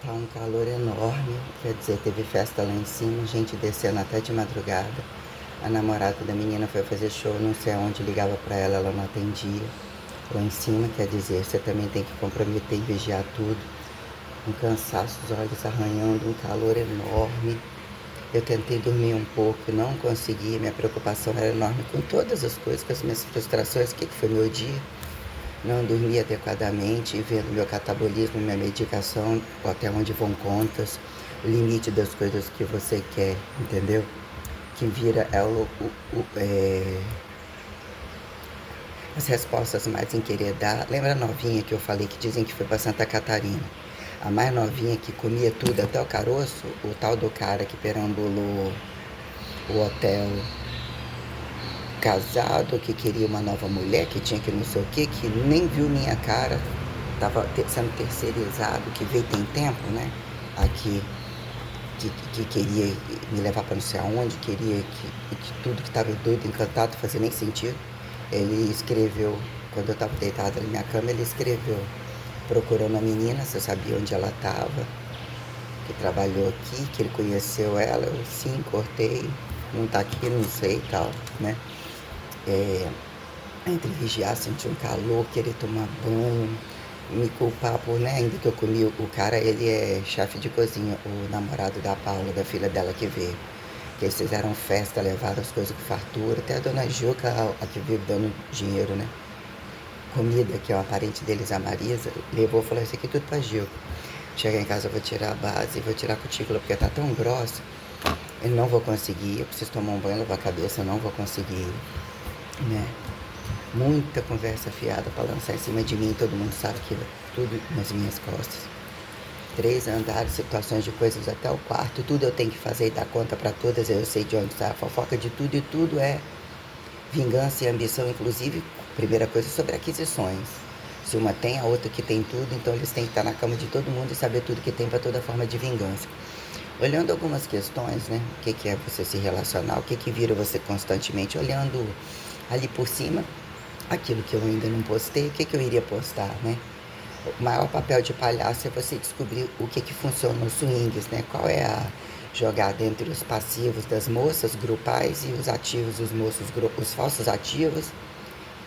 Tá um calor enorme, quer dizer, teve festa lá em cima, gente descendo até de madrugada. A namorada da menina foi fazer show, não sei aonde, ligava pra ela, ela não atendia. Lá em cima, quer dizer, você também tem que comprometer e vigiar tudo. Um cansaço, os olhos arranhando, um calor enorme. Eu tentei dormir um pouco, não consegui, minha preocupação era enorme com todas as coisas, com as minhas frustrações, o que foi meu dia. Não dormi adequadamente, vendo meu catabolismo, minha medicação, até onde vão contas, o limite das coisas que você quer, entendeu? Que vira as respostas mais em querer dar. Lembra a novinha que eu falei que dizem que foi para Santa Catarina? A mais novinha que comia tudo, até o caroço, o tal do cara que perambulou o hotel casado, que queria uma nova mulher, que tinha que não sei o que nem viu minha cara, estava sendo terceirizado, que veio tem tempo, né? Aqui, que queria me levar para não sei aonde, queria que tudo que estava doido, encantado, fazia nem sentido. Ele escreveu, quando eu estava deitada na minha cama, ele escreveu, procurando a menina, se eu sabia onde ela estava, que trabalhou aqui, que ele conheceu ela, eu sim, cortei, não tá aqui, não sei e tal, né? É, entre vigiar, sentir um calor, querer tomar banho, me culpar por, né, ainda que eu comi o cara, ele é chefe de cozinha, o namorado da Paula, da filha dela que veio. Que eles fizeram festa, levaram as coisas com fartura, até a dona Gilca, a que vive dando dinheiro, né? Comida, que é uma parente deles, a Marisa, levou e falou, isso aqui tudo pra Gilca. Chegar em casa eu vou tirar a base, vou tirar a cutícula, porque tá tão grossa, eu não vou conseguir, eu preciso tomar um banho, lavar a cabeça, eu não vou conseguir, né? Muita conversa fiada para lançar em cima de mim, todo mundo sabe que tudo nas minhas costas. 3 andares, situações de coisas até o quarto, tudo eu tenho que fazer e dar conta para todas, eu sei de onde está a fofoca de tudo, e tudo é vingança e ambição, inclusive, primeira coisa sobre aquisições. Se uma tem, a outra que tem tudo, então eles têm que estar na cama de todo mundo e saber tudo que tem para toda forma de vingança. Olhando algumas questões, né? O que é você se relacionar, o que vira você constantemente, olhando ali por cima, aquilo que eu ainda não postei, o que eu iria postar, né? O maior papel de palhaço é você descobrir o que funciona nos swings, né? Qual é a jogada entre os passivos das moças grupais e os ativos, os falsos ativos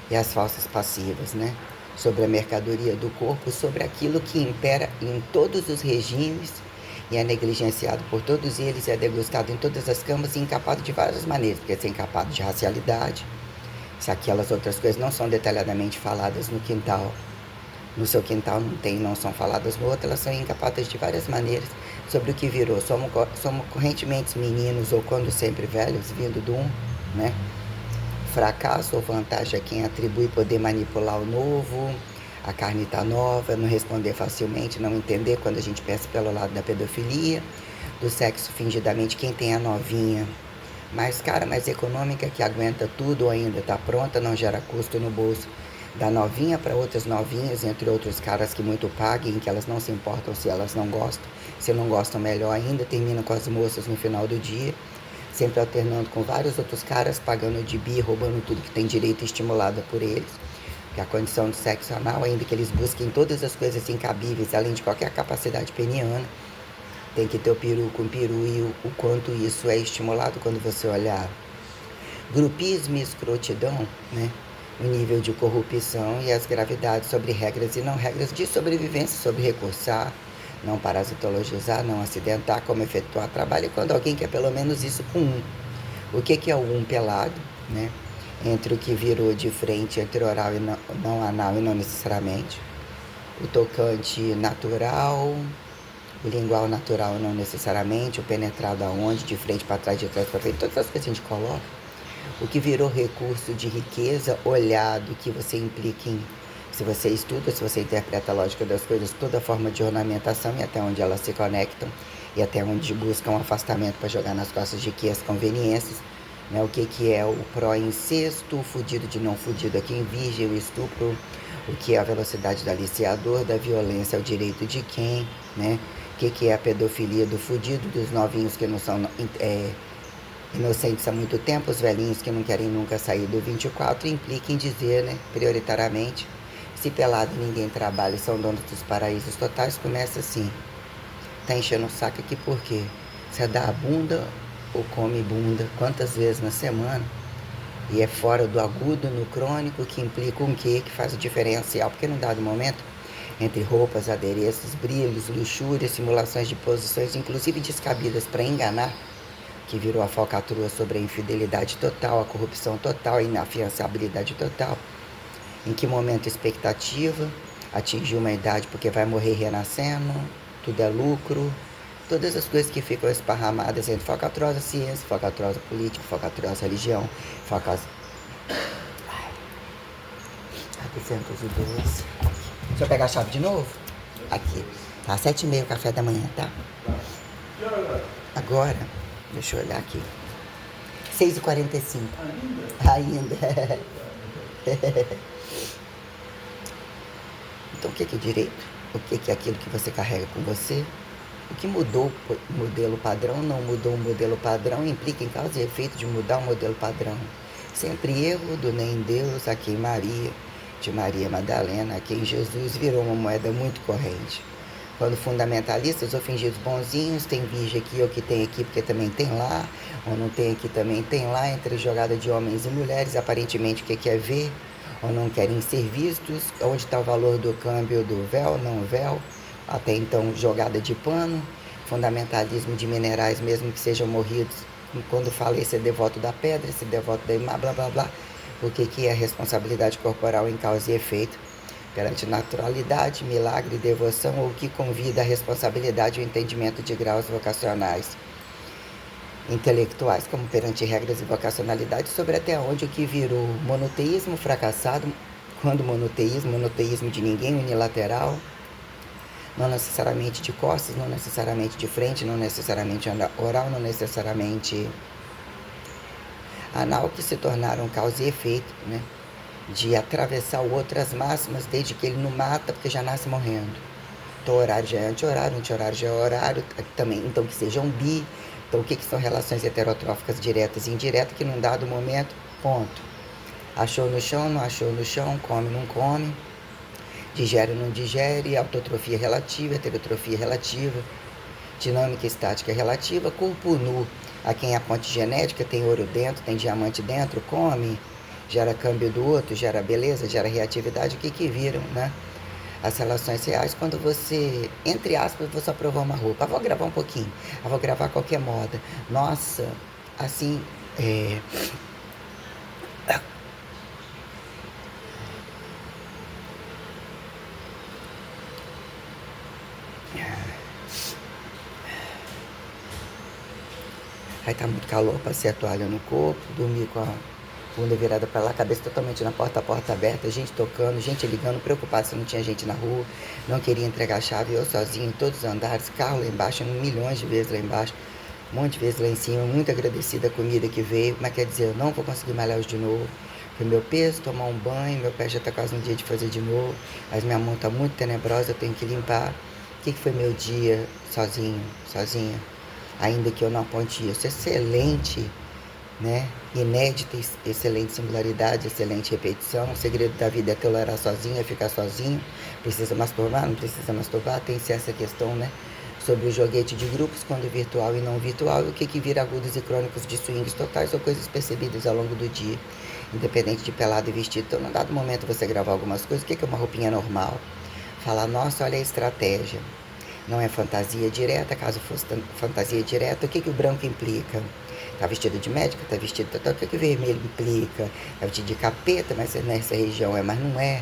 e as falsas passivas, né? Sobre a mercadoria do corpo, sobre aquilo que impera em todos os regimes e é negligenciado por todos eles, é degustado em todas as camas e encapado de várias maneiras, porque é encapado de racialidade, se aquelas outras coisas não são detalhadamente faladas no quintal, no seu quintal não tem, não são faladas no outro, elas são encapadas de várias maneiras sobre o que virou. Somos correntemente meninos, ou quando sempre velhos, vindo do né? Fracasso ou vantagem a quem atribui poder manipular o novo, a carne tá nova, não responder facilmente, não entender quando a gente pensa pelo lado da pedofilia, do sexo fingidamente, quem tem a novinha mais cara, mais econômica, que aguenta tudo ainda, tá pronta, não gera custo no bolso, da novinha para outras novinhas, entre outros caras que muito paguem, que elas não se importam se elas não gostam, se não gostam melhor ainda, termina com as moças no final do dia, sempre alternando com vários outros caras, pagando de bi, roubando tudo que tem direito estimulada por eles, que a condição de sexo anal, ainda que eles busquem todas as coisas incabíveis, além de qualquer capacidade peniana, tem que ter o peru com peru e o quanto isso é estimulado quando você olhar grupismo e escrotidão, né? O nível de corrupção e as gravidades sobre regras e não regras de sobrevivência, sobre recursar, não parasitologizar, não acidentar, como efetuar trabalho, e quando alguém quer pelo menos isso com um. O que é o um pelado, né? Entre o que virou de frente, entre oral e não anal e não necessariamente. O tocante natural, o lingual natural não necessariamente, o penetrado aonde, de frente para trás, de trás para frente, todas as coisas que a gente coloca. O que virou recurso de riqueza, olhado, que você implica em, se você estuda, se você interpreta a lógica das coisas, toda forma de ornamentação e até onde elas se conectam e até onde buscam afastamento para jogar nas costas de que as conveniências, né? O que é o pró-incesto, o fudido de não fudido, aqui em virgem, o estupro, o que é a velocidade do aliciador, da violência, o direito de quem, né? O que é a pedofilia do fudido, dos novinhos que não são inocentes há muito tempo, os velhinhos que não querem nunca sair do 24, implica em dizer, né, prioritariamente, se pelado ninguém trabalha e são donos dos paraísos totais, começa assim. tá enchendo o saco aqui por quê? Você dá a bunda ou come bunda quantas vezes na semana? E é fora do agudo no crônico, que implica um quê? Que faz o diferencial, porque num dado momento, entre roupas, adereços, brilhos, luxúria, simulações de posições, inclusive descabidas para enganar, que virou a falcatrua sobre a infidelidade total, a corrupção total, a inafiançabilidade total. Em que momento expectativa, atingir uma idade porque vai morrer renascendo, tudo é lucro, todas as coisas que ficam esparramadas entre falcatriosa ciência, falcatriosa política, falcatriosa religião, falcatriosa... Ai, 412. Deixa eu pegar a chave de novo? Aqui. Tá, 7h30 o café da manhã, tá? Agora, deixa eu olhar aqui. 6h45. Ainda. Então, o que é direito? O que é aquilo que você carrega com você? O que mudou o modelo padrão, não mudou o modelo padrão, implica em causa e efeito de mudar o modelo padrão. Sempre erro do nem Deus, a quem Maria, de Maria Madalena, a quem Jesus virou uma moeda muito corrente. Quando fundamentalistas ou fingidos bonzinhos, tem virgem aqui ou que tem aqui porque também tem lá, ou não tem aqui também tem lá, entre jogada de homens e mulheres, aparentemente o que quer ver, ou não querem ser vistos, onde está o valor do câmbio do véu, não véu, até então jogada de pano, fundamentalismo de minerais, mesmo que sejam morridos, quando fala esse é devoto da pedra, esse é devoto da imagem, blá blá blá, o que é responsabilidade corporal em causa e efeito, perante naturalidade, milagre, devoção, ou que convida a responsabilidade e o entendimento de graus vocacionais intelectuais, como perante regras e vocacionalidade, sobre até onde o que virou monoteísmo fracassado, quando monoteísmo de ninguém, unilateral, não necessariamente de costas, não necessariamente de frente, não necessariamente oral, não necessariamente anal, que se tornaram causa e efeito, né? De atravessar o outro às máximas, desde que ele não mata, porque já nasce morrendo. Então, horário já é anti-horário, anti-horário já é horário também. Então, que sejam bi. Então, o que são relações heterotróficas diretas e indiretas, que num dado momento, ponto. Achou no chão, não achou no chão, come, não come, digere, não digere, autotrofia relativa, heterotrofia relativa, dinâmica estática relativa, corpo nu, a quem a ponte genética tem ouro dentro, tem diamante dentro, come, gera câmbio do outro, gera beleza, gera reatividade, o que viram, né? As relações reais, quando você, entre aspas, você aprovou uma roupa. Eu vou gravar um pouquinho, eu vou gravar qualquer moda. Nossa, assim, aí tá muito calor, passei a toalha no corpo, dormi com a bunda virada para lá, cabeça totalmente na porta, a porta aberta, gente tocando, gente ligando, preocupada se não tinha gente na rua, não queria entregar a chave, eu sozinho, em todos os andares, carro lá embaixo, milhões de vezes lá embaixo, um monte de vezes lá em cima, muito agradecida a comida que veio, mas quer dizer, eu não vou conseguir malhar hoje de novo. Foi meu peso, tomar um banho, meu pé já tá quase no dia de fazer de novo, mas minha mão tá muito tenebrosa, eu tenho que limpar. O que foi meu dia sozinha? Ainda que eu não aponte isso, excelente, né? Inédita, excelente singularidade, excelente repetição. O segredo da vida é tolerar sozinho, é ficar sozinho. Precisa masturbar, não precisa masturbar. Tem-se essa questão, né? Sobre o joguete de grupos, quando virtual e não virtual, e o que vira agudos e crônicos de swings totais ou coisas percebidas ao longo do dia, independente de pelado e vestido. Então, num dado momento, você gravar algumas coisas, o que é uma roupinha normal? Falar, nossa, olha a estratégia. Não é fantasia direta, caso fosse fantasia direta, o que o branco implica? Tá vestido de médica, tá vestido... o que o vermelho implica? Tá vestido de capeta, mas nessa região é, mas não é.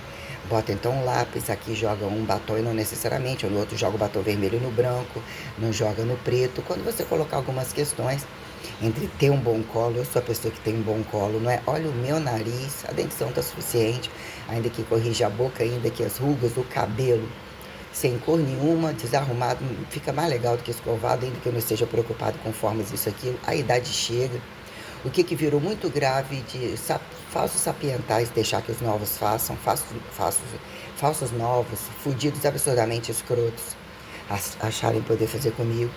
Bota então um lápis, aqui joga um batom e não necessariamente, ou no outro joga o batom vermelho no branco, não joga no preto. Quando você colocar algumas questões entre ter um bom colo, eu sou a pessoa que tem um bom colo, não é? Olha o meu nariz, a dentição tá suficiente, ainda que corrija a boca, ainda que as rugas, o cabelo, sem cor nenhuma, desarrumado, fica mais legal do que escovado, ainda que eu não esteja preocupado com formas, isso, aquilo. A idade chega. O que virou muito grave de falsos sapientais deixar que os novos façam, falsos novos, fudidos absurdamente escrotos, acharem poder fazer comigo,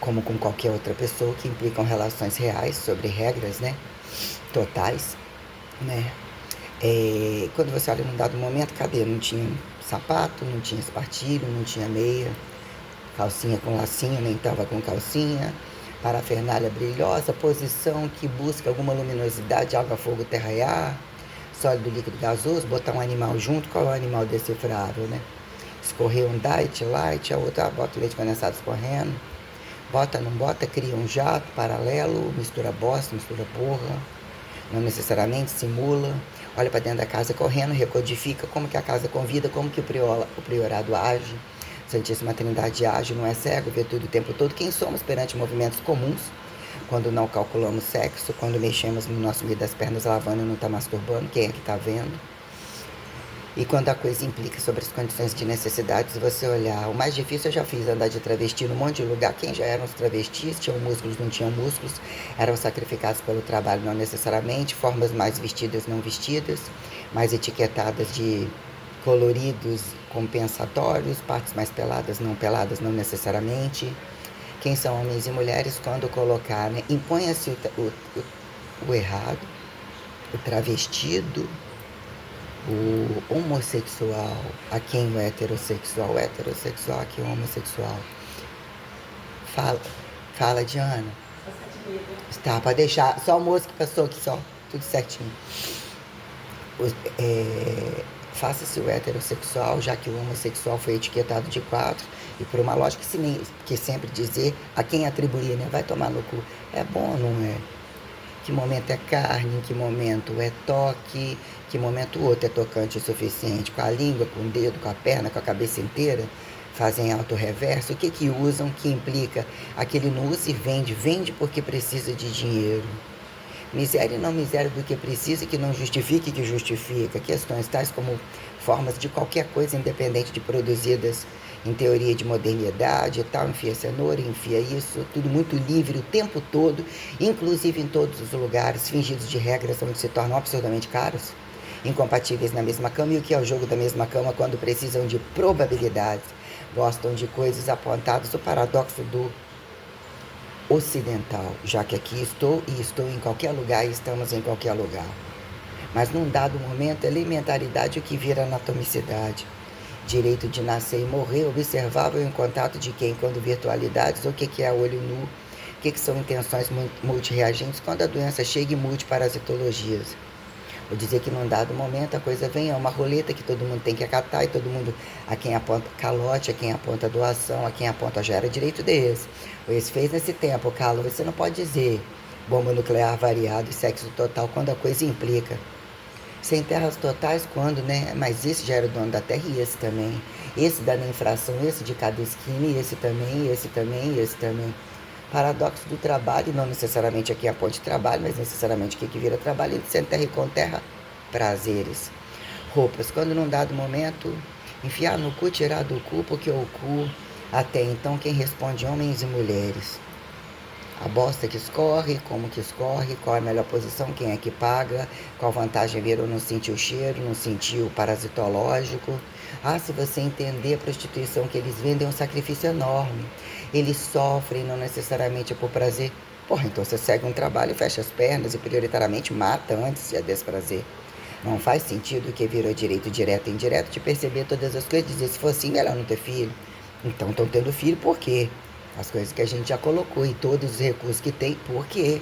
como com qualquer outra pessoa, que implicam relações reais sobre regras, né? Totais, né? Quando você olha num dado momento, cadê? Não tinha sapato, não tinha espartilho, não tinha meia, calcinha com lacinho, nem tava com calcinha, parafernália brilhosa, posição que busca alguma luminosidade, água, fogo, terra e ar, sólido, líquido, gasoso, botar um animal junto, qual é o animal decifrável, né? Escorrer um diet, light, a outra bota leite condensado escorrendo, bota, não bota, cria um jato paralelo, mistura bosta, mistura porra, não necessariamente simula, olha para dentro da casa correndo, recodifica como que a casa convida, como que o priorado age, Santíssima Trindade age, não é cego, vê tudo o tempo todo, quem somos perante movimentos comuns, quando não calculamos sexo, quando mexemos no nosso meio das pernas lavando e não está masturbando, quem é que está vendo? E quando a coisa implica sobre as condições de necessidades, você olhar, o mais difícil eu já fiz, andar de travesti num monte de lugar, quem já eram os travestis, tinham músculos, não tinham músculos, eram sacrificados pelo trabalho, não necessariamente, formas mais vestidas, não vestidas, mais etiquetadas de coloridos compensatórios, partes mais peladas, não necessariamente. Quem são homens e mulheres quando colocar, né? Imponha-se o errado, o travestido, o homossexual, a quem o heterossexual a quem o homossexual. Fala, Diana. Tá, pode deixar. Só o moço que passou aqui, só. Tudo certinho. Faça-se o heterossexual, já que o homossexual foi etiquetado de 4, e por uma lógica que sempre dizer a quem atribuir, né? Vai tomar no cu. É bom ou não é? Que momento é carne, em que momento é toque, que momento o outro é tocante o suficiente, com a língua, com o dedo, com a perna, com a cabeça inteira, fazem auto-reverso, o que usam, que implica aquele não usa e vende porque precisa de dinheiro. Miséria e não miséria do que precisa, que não justifique, que justifica. Questões tais como formas de qualquer coisa independente de produzidas em teoria de modernidade e tal, enfia cenoura, enfia isso, tudo muito livre o tempo todo, inclusive em todos os lugares, fingidos de regras onde se tornam absurdamente caros, incompatíveis na mesma cama, e o que é o jogo da mesma cama quando precisam de probabilidades, gostam de coisas apontadas, o paradoxo do ocidental, já que aqui estou e estou em qualquer lugar e estamos em qualquer lugar. Mas num dado momento, elementaridade o que vira atomicidade. Direito de nascer e morrer, observável em contato de quem quando virtualidades, o que é olho nu, o que são intenções multireagentes quando a doença chega e multiparasitologias. Vou dizer que num dado momento a coisa vem, é uma roleta que todo mundo tem que acatar e todo mundo, a quem aponta calote, a quem aponta doação, a quem aponta já era direito desse. O ex fez nesse tempo, calo, você não pode dizer bomba nuclear variado e sexo total quando a coisa implica. Sem terras totais quando, né? Mas esse já era o dono da terra e esse também. Esse dá na infração, esse de cada esquina, e esse também, esse também, esse também. Paradoxo do trabalho, não necessariamente aqui a ponte de trabalho, mas necessariamente o que vira trabalho, sem terra e com terra, prazeres. Roupas, quando num dado momento, enfiar no cu, tirar do cu, porque o cu, até então, quem responde homens e mulheres. A bosta que escorre, como que escorre, qual é a melhor posição, quem é que paga, qual vantagem ver ou não sentir o cheiro, não sentir o parasitológico. Ah, se você entender a prostituição que eles vendem é um sacrifício enorme. Eles sofrem, não necessariamente é por prazer. Porra, então você segue um trabalho e fecha as pernas e prioritariamente mata antes de desprazer. Não faz sentido que virou direito direto e indireto de perceber todas as coisas e dizer, se for assim, melhor não ter filho. Então estão tendo filho por quê? As coisas que a gente já colocou e todos os recursos que tem, por quê?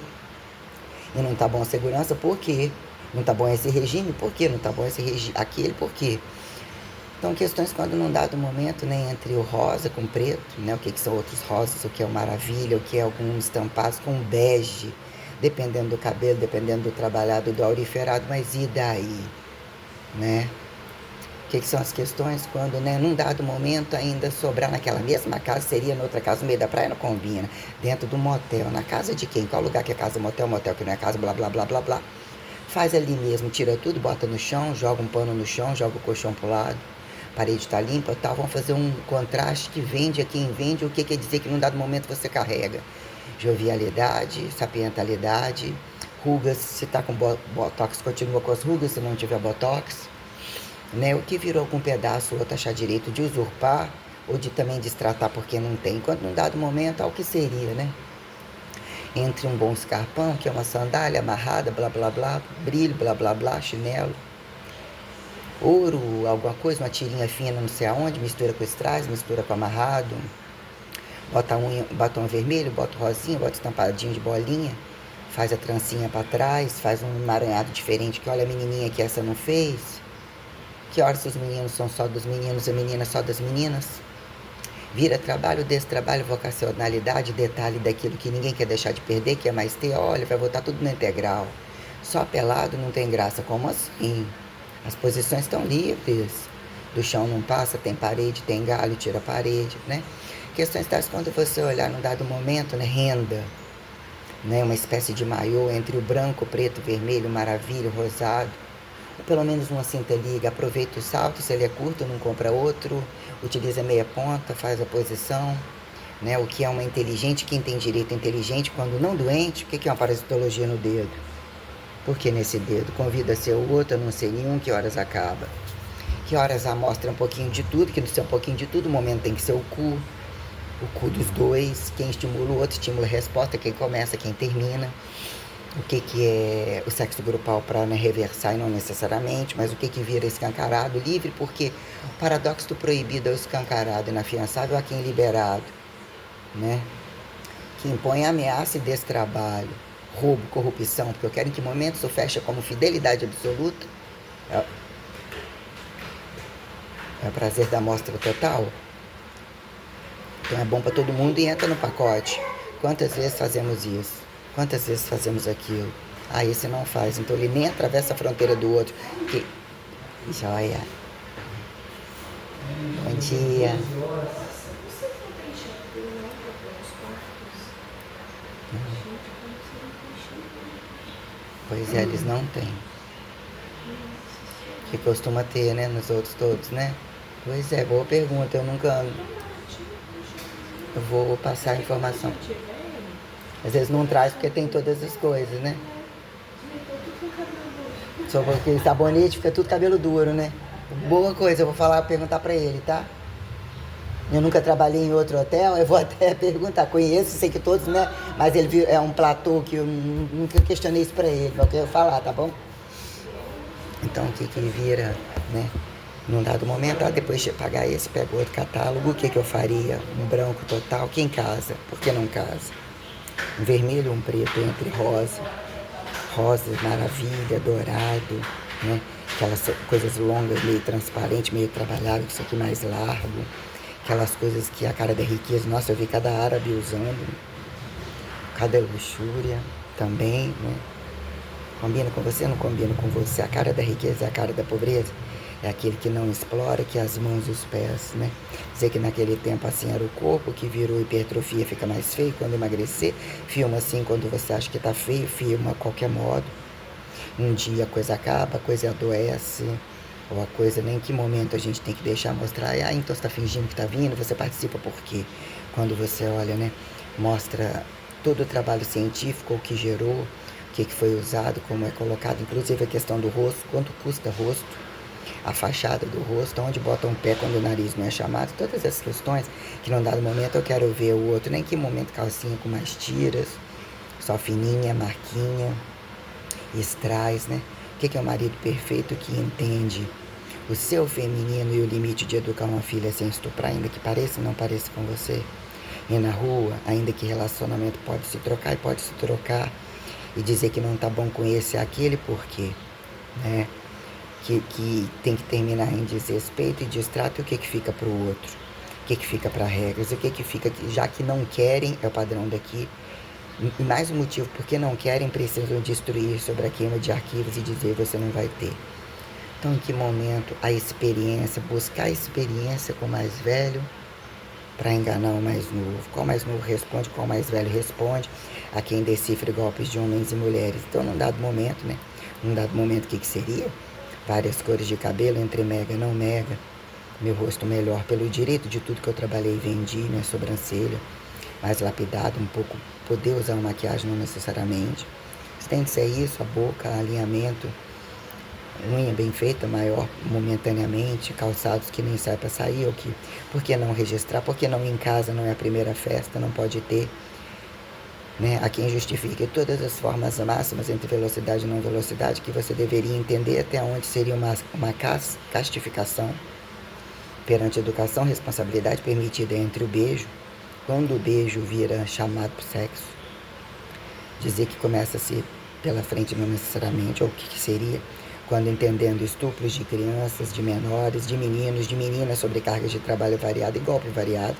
E não tá bom a segurança, por quê? Não tá bom esse regime, por quê? Não tá bom esse regime, aquele, por quê? Então, questões quando num dado momento, né, entre o rosa com o preto, né, o que são outros rosas, o que é o maravilha, o que é alguns estampados com bege, dependendo do cabelo, dependendo do trabalhado, do auriferado, mas e daí, né? O que são as questões quando, né, num dado momento ainda sobrar naquela mesma casa, seria noutra casa, no meio da praia não combina, dentro do motel, na casa de quem? Qual lugar que é casa, motel que não é casa, blá, blá, blá, blá, blá. Faz ali mesmo, tira tudo, bota no chão, joga um pano no chão, joga o colchão pro lado, a parede tá limpa, tal, vamos fazer um contraste que vende a quem vende, o que quer dizer que num dado momento você carrega. Jovialidade, sapientalidade, rugas, se tá com botox, continua com as rugas, se não tiver botox. Né, o que virou com um pedaço, o outro achar direito de usurpar ou de também destratar porque não tem. Enquanto num dado momento, ao que seria, né? Entre um bom escarpão, que é uma sandália amarrada, blá, blá, blá, brilho, blá, blá, blá, chinelo, ouro, alguma coisa, uma tirinha fina não sei aonde, mistura com strass, mistura com amarrado, Bota unha, batom vermelho, bota rosinha, bota estampadinho de bolinha, faz a trancinha para trás, faz um emaranhado diferente, que olha a menininha que essa não fez. Que horas os meninos são só dos meninos, a menina só das meninas. Vira trabalho desse trabalho, vocacionalidade, detalhe daquilo que ninguém quer deixar de perder, que é mais ter, olha, vai botar tudo no integral. Só pelado não tem graça, como assim? As posições estão livres. Do chão não passa, tem parede, tem galho, tira a parede, né? Questões tais quando você olhar num dado momento, né? Renda, né? Uma espécie de maiô entre o branco, preto, vermelho, maravilha, rosado. Ou pelo menos uma cinta liga, aproveita o salto, se ele é curto, não compra outro, utiliza meia ponta, faz a posição, né? O que é uma inteligente, quem tem direito inteligente, quando não doente, o que é uma parasitologia no dedo? Por que nesse dedo? Convida a ser o outro, a não ser nenhum, que horas acaba? Que horas amostra um pouquinho de tudo, que no seu um pouquinho de tudo, o momento tem que ser o cu dos dois, quem estimula o outro estimula a resposta, quem começa, quem termina. O que é o sexo grupal para, né, reversar e não necessariamente, mas o que vira escancarado, livre, porque o paradoxo do proibido é o escancarado, inafiançável a quem liberado, né? Que impõe ameaça e destrabalho, roubo, corrupção, porque eu quero em que momento isso fecha como fidelidade absoluta, é o prazer da mostra total. Então é bom para todo mundo e entra no pacote. Quantas vezes fazemos isso? Quantas vezes fazemos aquilo? Ah, esse não faz. Então ele nem atravessa a fronteira do outro. Que... Joia. Bom dia. Pois é, eles não têm. Que costuma ter, né? Nos outros todos, né? Pois é, boa pergunta. Eu nunca... Eu vou passar a informação. Às vezes não traz porque tem todas as coisas, né? Só porque sabonete fica tudo cabelo duro, né? Boa coisa, eu vou falar, perguntar pra ele, tá? Eu nunca trabalhei em outro hotel, eu vou até perguntar, conheço, sei que todos, né? Mas ele viu, é um platô que eu nunca questionei isso pra ele, mas eu quero falar, tá bom? Então o que vira, né? Num dado momento, depois de pagar esse, pega outro catálogo, o que eu faria? Um branco total, quem casa? Por que não casa? Um vermelho, um preto entre rosa, maravilha, dourado, né? Aquelas coisas longas, meio transparente, meio trabalhado, isso aqui mais largo, aquelas coisas que a cara da riqueza, nossa, eu vi cada árabe usando, cada luxúria também, né? Combina com você, não combina com você, a cara da riqueza é a cara da pobreza. É aquele que não explora, que as mãos e os pés, né? Dizer que naquele tempo assim era o corpo, que virou hipertrofia, fica mais feio quando emagrecer. Filma assim quando você acha que tá feio, filma a qualquer modo. Um dia a coisa acaba, a coisa adoece, ou a coisa nem em que momento a gente tem que deixar mostrar. Ah, então você tá fingindo que tá vindo, você participa por quê? Quando você olha, né? Mostra todo o trabalho científico, o que gerou, o que foi usado, como é colocado, inclusive a questão do rosto, quanto custa rosto, a fachada do rosto, onde bota um pé quando o nariz não é chamado, todas essas questões que num dado momento eu quero ver o outro, nem que momento calcinha com mais tiras, só fininha, marquinha, estrais, né? O que é o marido perfeito que entende o seu feminino e o limite de educar uma filha sem estuprar, ainda que pareça ou não pareça com você? E na rua, ainda que relacionamento pode se trocar e pode se trocar e dizer que não tá bom com esse e aquele, por quê? Né? Que tem que terminar em desrespeito e distrato, e o que fica para o outro? O que fica para regras? O que fica, já que não querem, é o padrão daqui, e mais um motivo, porque não querem, precisam destruir sobre a queima de arquivos e dizer você não vai ter. Então, em que momento a experiência, buscar a experiência com o mais velho para enganar o mais novo? Qual mais novo responde, qual mais velho responde a quem decifra golpes de homens e mulheres? Então, num dado momento, né? Num dado momento, o que seria? Várias cores de cabelo, entre mega e não mega, meu rosto melhor pelo direito de tudo que eu trabalhei e vendi, minha sobrancelha mais lapidado, um pouco, poder usar uma maquiagem não necessariamente. Os dentes é isso, a boca, alinhamento, unha bem feita, maior momentaneamente, calçados que nem sai para sair, ou que, por que não registrar, por que não em casa, não é a primeira festa, não pode ter, né? A quem justifique todas as formas máximas entre velocidade e não velocidade, que você deveria entender até onde seria uma castificação perante a educação, responsabilidade permitida entre o beijo, quando o beijo vira chamado para o sexo, dizer que começa-se pela frente não necessariamente, ou o que seria, quando entendendo estupros de crianças, de menores, de meninos, de meninas, sobrecargas de trabalho variado e golpe variado,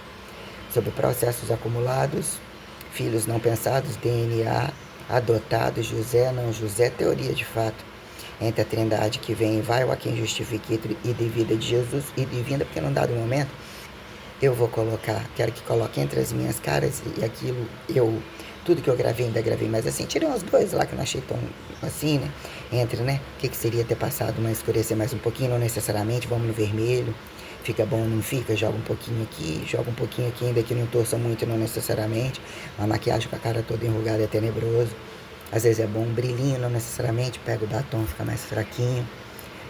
sobre processos acumulados, filhos não pensados, DNA, adotados, José, não José, teoria de fato, entre a trindade que vem e vai, ou a quem justifique e de vida de Jesus e de vinda, porque num dado momento eu vou colocar, quero que coloque entre as minhas caras e aquilo, tudo que eu gravei, ainda gravei, mas assim, tirei uns dois lá que eu não achei tão assim, né? Entre, né? O que seria ter passado, mas escurecer mais um pouquinho, não necessariamente, vamos no vermelho, fica bom, não fica, joga um pouquinho aqui, ainda que não torça muito, não necessariamente, uma maquiagem com a cara toda enrugada é tenebroso, às vezes é bom um brilhinho, não necessariamente, pega o batom, fica mais fraquinho,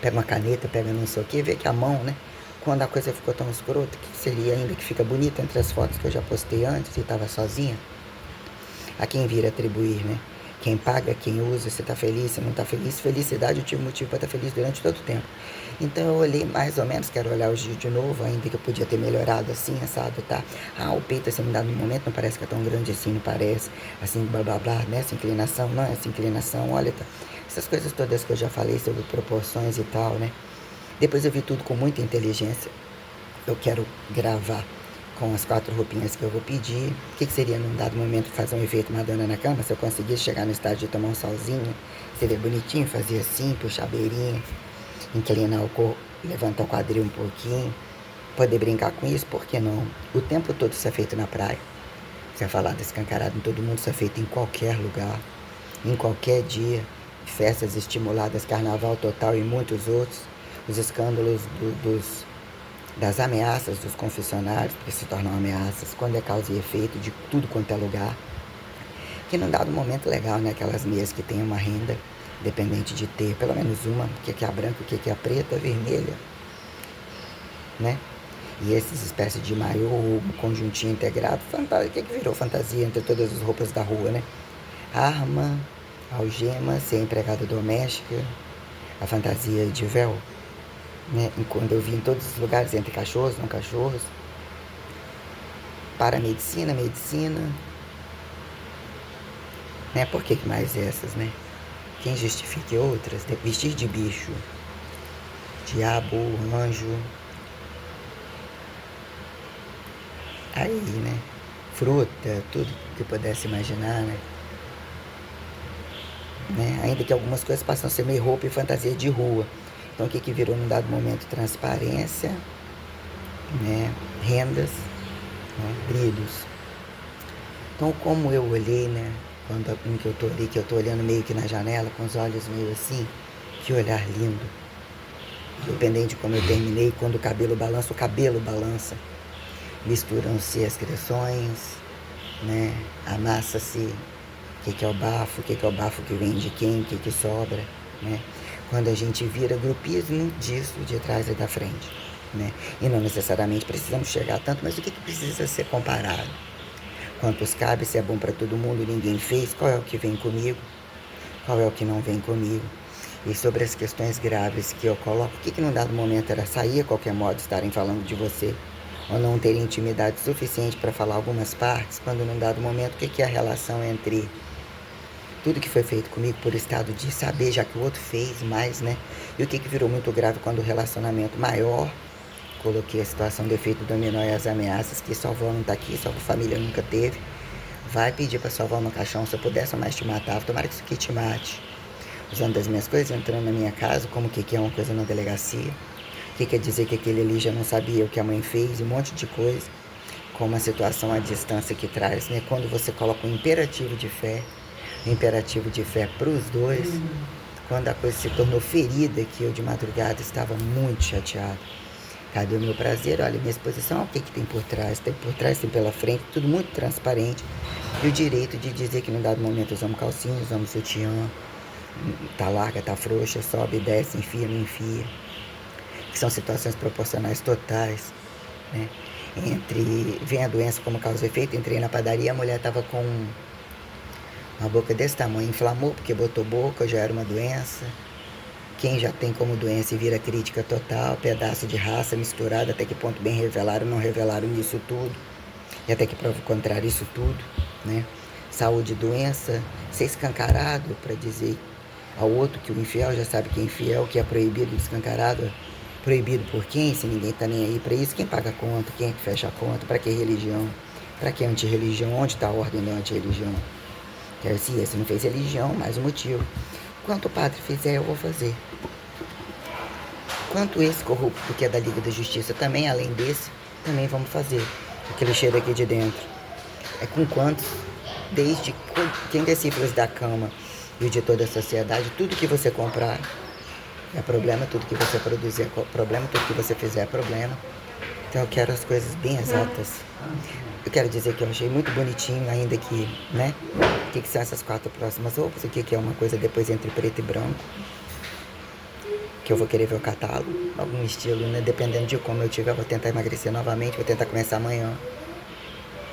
pega uma caneta, pega não sei o que, vê que a mão, né? Quando a coisa ficou tão escrota, que seria ainda que fica bonita entre as fotos que eu já postei antes e estava sozinha, a quem vir atribuir, né? Quem paga, quem usa, se tá feliz, se não tá feliz. Felicidade, eu tive motivo para estar feliz durante todo o tempo. Então eu olhei mais ou menos, quero olhar hoje de novo, ainda que eu podia ter melhorado assim, assado, tá? Ah, o peito assim, me dá no momento, não parece que é tão grande assim, não parece, assim, blá blá blá, né? Essa inclinação, não, essa inclinação, olha, tá? Essas coisas todas que eu já falei sobre proporções e tal, né? Depois eu vi tudo com muita inteligência. Eu quero gravar com as 4 roupinhas que eu vou pedir. O que seria num dado momento fazer um efeito Madonna na cama? Se eu conseguisse chegar no estágio de tomar um solzinho, seria bonitinho, fazer assim, puxar a beirinha, inclinar o corpo, levantar o quadril um pouquinho, poder brincar com isso, por que não? O tempo todo isso é feito na praia. Você é falado escancarado em todo mundo, isso é feito em qualquer lugar, em qualquer dia. Festas estimuladas, carnaval total e muitos outros. Os escândalos das ameaças dos confessionários, porque se tornam ameaças, quando é causa e efeito de tudo quanto é lugar. Que num dado momento legal, né? Aquelas meias que tem uma renda, dependente de ter pelo menos uma, o que é a branca, o que é a preta, a vermelha, né? E esses espécies de maiô, um conjuntinho integrado, fantasia, o que virou fantasia entre todas as roupas da rua, né? Arma, algema, ser empregada doméstica, a fantasia de véu, né? Quando eu vi em todos os lugares, entre cachorros, não cachorros, para medicina, né? Por que mais essas, né? Quem justifique outras, vestir de bicho, diabo, anjo, aí, né? Fruta, tudo que pudesse imaginar, né? Ainda que algumas coisas passam a ser meio roupa e fantasia de rua. Então o que virou num dado momento? Transparência, né? Rendas, né? Brilhos. Então como eu olhei, né? Quando um que eu tô ali, que eu tô olhando meio que na janela, com os olhos meio assim, que olhar lindo. Dependendo de como eu terminei, quando o cabelo balança. Misturam-se as criações, né? Amassa-se o que é o bafo, o que é o bafo que vem de quem, o que sobra, né? Quando a gente vira grupismo disso de trás e da frente, né? E não necessariamente precisamos chegar tanto, mas o que precisa ser comparado? Quantos cabe, se é bom para todo mundo, ninguém fez, qual é o que vem comigo, qual é o que não vem comigo? E sobre as questões graves que eu coloco, o que num dado momento era sair a qualquer modo estarem falando de você, ou não ter intimidade suficiente para falar algumas partes, quando num dado momento, o que é a relação entre tudo que foi feito comigo por estado de saber, já que o outro fez mais, né? E o que virou muito grave quando o relacionamento maior, coloquei a situação do efeito dominó e as ameaças, que sua avó não tá aqui, sua família nunca teve, vai pedir pra sua avó no caixão, se eu pudesse eu mais te matava, tomara que isso aqui te mate. Usando das minhas coisas, entrando na minha casa, como que é uma coisa na delegacia, o que quer dizer que aquele ali já não sabia o que a mãe fez, um monte de coisa, como a situação à distância que traz, né? Quando você coloca um imperativo de fé para os dois, quando a coisa se tornou ferida, que eu de madrugada estava muito chateado. Cadê o meu prazer? Olha, minha exposição, o que tem por trás? Tem por trás, tem pela frente, tudo muito transparente. E o direito de dizer que num dado momento usamos calcinha, usamos sutiã, tá larga, tá frouxa, sobe, desce, enfia, não enfia. Que são situações proporcionais totais, né? Vem a doença como causa e efeito, entrei na padaria, a mulher estava com uma boca desse tamanho, inflamou porque botou boca, já era uma doença. Quem já tem como doença e vira crítica total, pedaço de raça misturado, até que ponto bem revelaram, não revelaram isso tudo. E até que prova o contrário, isso tudo, né? Saúde e doença, ser escancarado para dizer ao outro que o infiel já sabe que é infiel, que é proibido, escancarado. Proibido por quem? Se ninguém tá nem aí para isso, quem paga a conta, quem é que fecha a conta, para que religião, para que antirreligião, onde está a ordem da antirreligião? Garcia, se não fez religião, mais um motivo. Quanto o padre fizer, eu vou fazer. Quanto esse corrupto que é da Liga da Justiça também, além desse, também vamos fazer. Aquele cheiro aqui de dentro. É com quantos? Desde quem decifra da cama e o de toda a sociedade, tudo que você comprar é problema, tudo que você produzir é problema, tudo que você fizer é problema. Então eu quero as coisas bem exatas. Eu quero dizer que eu achei muito bonitinho, ainda que, né? O que são essas 4 próximas roupas? O que é uma coisa depois entre preto e branco? Que eu vou querer ver o catálogo, algum estilo, né? Dependendo de como eu tiver, eu vou tentar emagrecer novamente, vou tentar começar amanhã.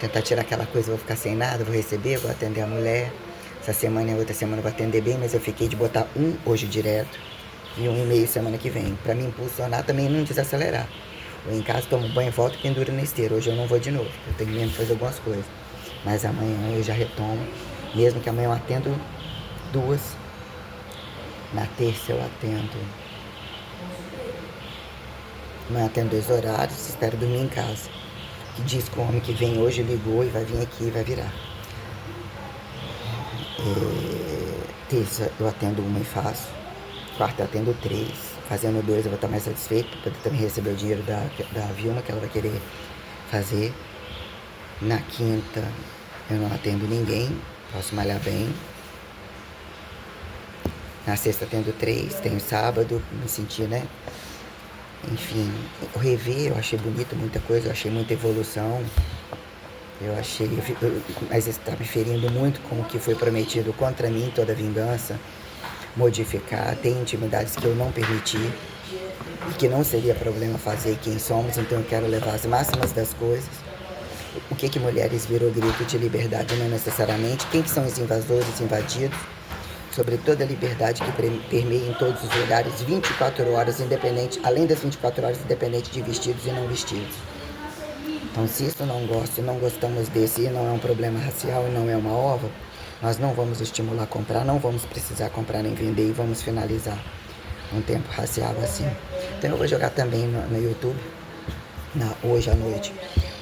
Tentar tirar aquela coisa, vou ficar sem nada, vou receber, vou atender a mulher. Essa semana e a outra semana eu vou atender bem, mas eu fiquei de botar um hoje direto e 1,5 semana que vem. Pra me impulsionar também e não desacelerar. Eu em casa tomo banho, volto e penduro na esteira. Hoje eu não vou de novo, eu tenho mesmo que fazer algumas coisas. Mas amanhã eu já retomo, mesmo que amanhã eu atendo 2. Na terça eu atendo. Amanhã eu atendo 2 horários, espero dormir em casa. Que diz que o homem que vem hoje ligou e vai vir aqui e vai virar. Terça eu atendo 1 e faço. Quarta eu atendo 3. Fazendo 2 eu vou estar mais satisfeito, para poder também receber o dinheiro da Vilma, que ela vai querer fazer. Na quinta eu não atendo ninguém, posso malhar bem. Na sexta atendo 3, tenho sábado, me senti, né? Enfim, o rever, eu achei bonito muita coisa, eu achei muita evolução. Mas está me ferindo muito com o que foi prometido contra mim, toda vingança, modificar, tem intimidades que eu não permiti e que não seria problema fazer quem somos, então eu quero levar as máximas das coisas. O que mulheres virou grito de liberdade, não necessariamente, quem que são os invasores, invadidos, sobre toda a liberdade que permeia em todos os lugares, 24 horas, independente, além das 24 horas, independente de vestidos e não vestidos. Então, se isso não gosto, não gostamos desse, e não é um problema racial, e não é uma ova, nós não vamos estimular a comprar, não vamos precisar comprar nem vender e vamos finalizar um tempo racial assim. Então, eu vou jogar também no YouTube, hoje à noite,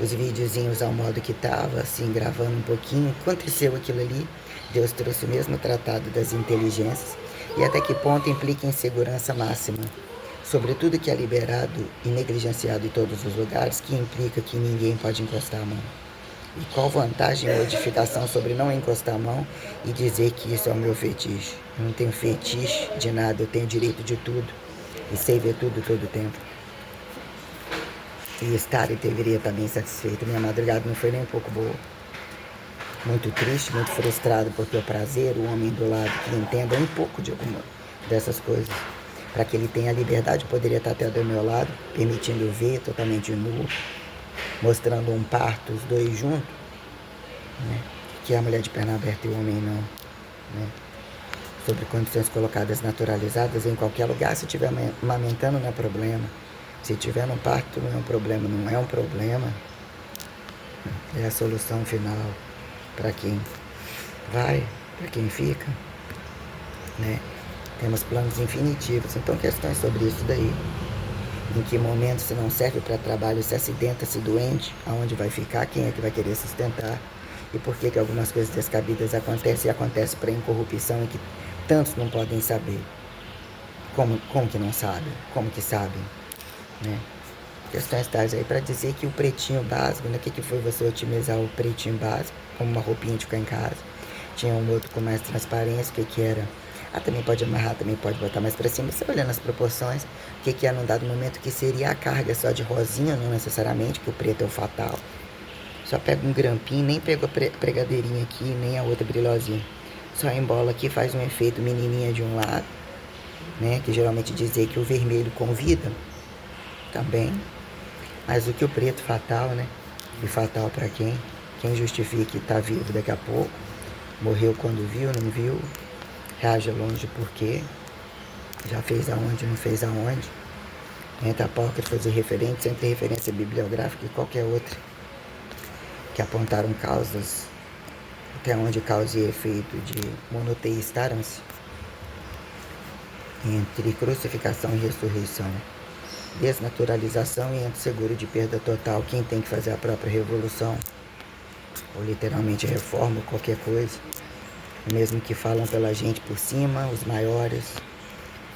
os videozinhos ao modo que tava, assim, gravando um pouquinho. Aconteceu aquilo ali, Deus trouxe o mesmo tratado das inteligências e até que ponto implica em segurança máxima sobre tudo que é liberado e negligenciado em todos os lugares, que implica que ninguém pode encostar a mão. E qual vantagem e modificação sobre não encostar a mão e dizer que isso é o meu fetiche? Eu não tenho fetiche de nada, eu tenho direito de tudo e sei ver tudo todo o tempo. E estar e deveria estar bem satisfeito. Minha madrugada não foi nem um pouco boa. Muito triste, muito frustrado, porque o prazer, o homem do lado que entenda um pouco de alguma dessas coisas, para que ele tenha a liberdade, poderia estar até do meu lado, permitindo ver totalmente nu, mostrando um parto, os dois juntos, né? Que é a mulher de perna aberta e o homem não, né? Sobre condições colocadas naturalizadas em qualquer lugar, se estiver amamentando não é problema, se estiver no parto não é um problema, não é um problema, é a solução final para quem vai, para quem fica, né? Temos planos infinitivos, então questões sobre isso daí. Em que momento, se não serve para trabalho, se acidenta, se doente, aonde vai ficar, quem é que vai querer sustentar, e por que algumas coisas descabidas acontecem e acontecem para incorrupção e que tantos não podem saber. Como que não sabem? Como que sabem? Né? Questões tais aí para dizer que o pretinho básico, né? O que foi você otimizar o pretinho básico, como uma roupinha de ficar em casa? Tinha um outro com mais transparência, o que era? Também pode amarrar, também pode botar mais para cima. Você olhando as proporções, o que é num dado momento que seria a carga só de rosinha, não necessariamente, que o preto é o fatal. Só pega um grampinho, nem pega a pregadeirinha aqui, nem a outra brilhosinha. Só embola aqui, faz um efeito menininha de um lado, né? Que geralmente dizer que o vermelho convida, também. Mas o que o preto fatal, né? E fatal para quem? Quem justifica que tá vivo daqui a pouco. Morreu quando viu, não viu. Reage longe porque já fez aonde, não fez aonde. Entre apócrifos e referentes, entre referência bibliográfica e qualquer outra. que apontaram causas, até onde causa e efeito de monoteistaram-se entre crucificação e ressurreição, desnaturalização e ente seguro de perda total. Quem tem que fazer a própria revolução, ou literalmente reforma, ou qualquer coisa, mesmo que falam pela gente por cima, os maiores,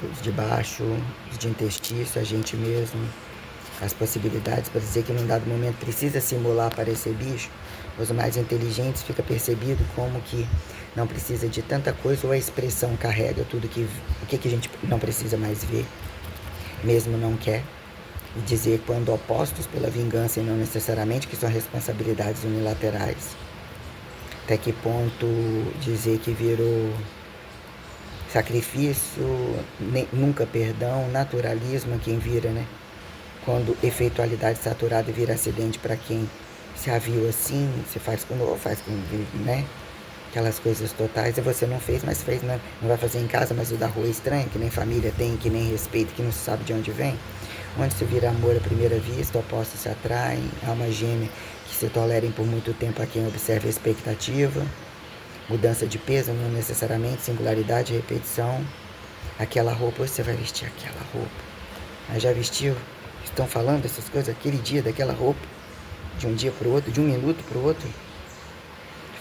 os de baixo, os de intestício, a gente mesmo, as possibilidades para dizer que num dado momento precisa simular parecer bicho, os mais inteligentes fica percebido como que não precisa de tanta coisa, ou a expressão carrega tudo que o que a gente não precisa mais ver, mesmo não quer, e dizer quando opostos pela vingança e não necessariamente que são responsabilidades unilaterais. Até que ponto dizer que virou sacrifício, nunca perdão, naturalismo quem vira, né? Quando efeitualidade saturada vira acidente para quem se viu assim, se faz com novo, faz com, né? Aquelas coisas totais, e você não fez, mas fez, né? Não vai fazer em casa, mas o da rua é estranho, que nem família tem, que nem respeito, que não se sabe de onde vem. Onde se vira amor à primeira vista, opostos se atraem, alma gêmea que se tolerem por muito tempo a quem observa a expectativa, mudança de peso, não necessariamente, singularidade, repetição. Aquela roupa, hoje você vai vestir aquela roupa. Mas já vestiu? Estão falando essas coisas aquele dia, daquela roupa, de um dia para o outro, de um minuto para o outro.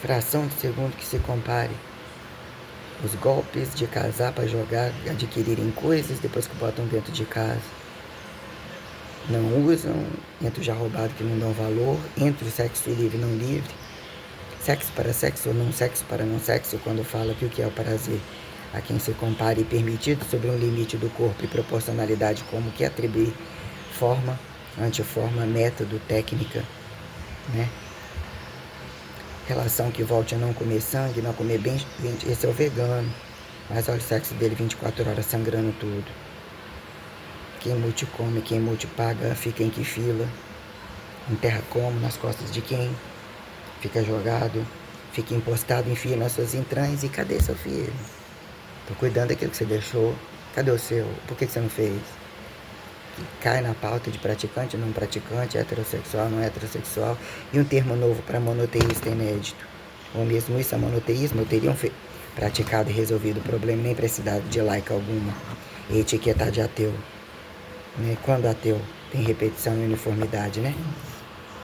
Fração de segundo que se compare. Os golpes de casar para jogar, adquirirem coisas depois que botam dentro de casa. Não usam, entre o já roubado que não dão valor, entre o sexo livre e não livre, sexo para sexo ou não sexo para não sexo, quando fala que o que é o prazer a quem se compare e permitido sobre um limite do corpo e proporcionalidade, como que atribuir forma, antiforma, método, técnica, né? Relação que volte a não comer sangue, não comer bem, esse é o vegano, mas olha o sexo dele 24 horas sangrando tudo. Quem multi come, quem multi paga, fica em que fila? Enterra como? Nas costas de quem? Fica jogado, fica empostado, enfia nas suas entranhas. E cadê seu filho? Tô cuidando daquilo que você deixou. Cadê o seu? Por que você não fez? Cai na pauta de praticante, não praticante, heterossexual, não heterossexual. E um termo novo para monoteísta inédito. Ou mesmo isso é monoteísmo, eu teriam praticado e resolvido o problema, nem precisado de laica alguma. E etiquetar de ateu. Né? Quando ateu tem repetição e uniformidade, né?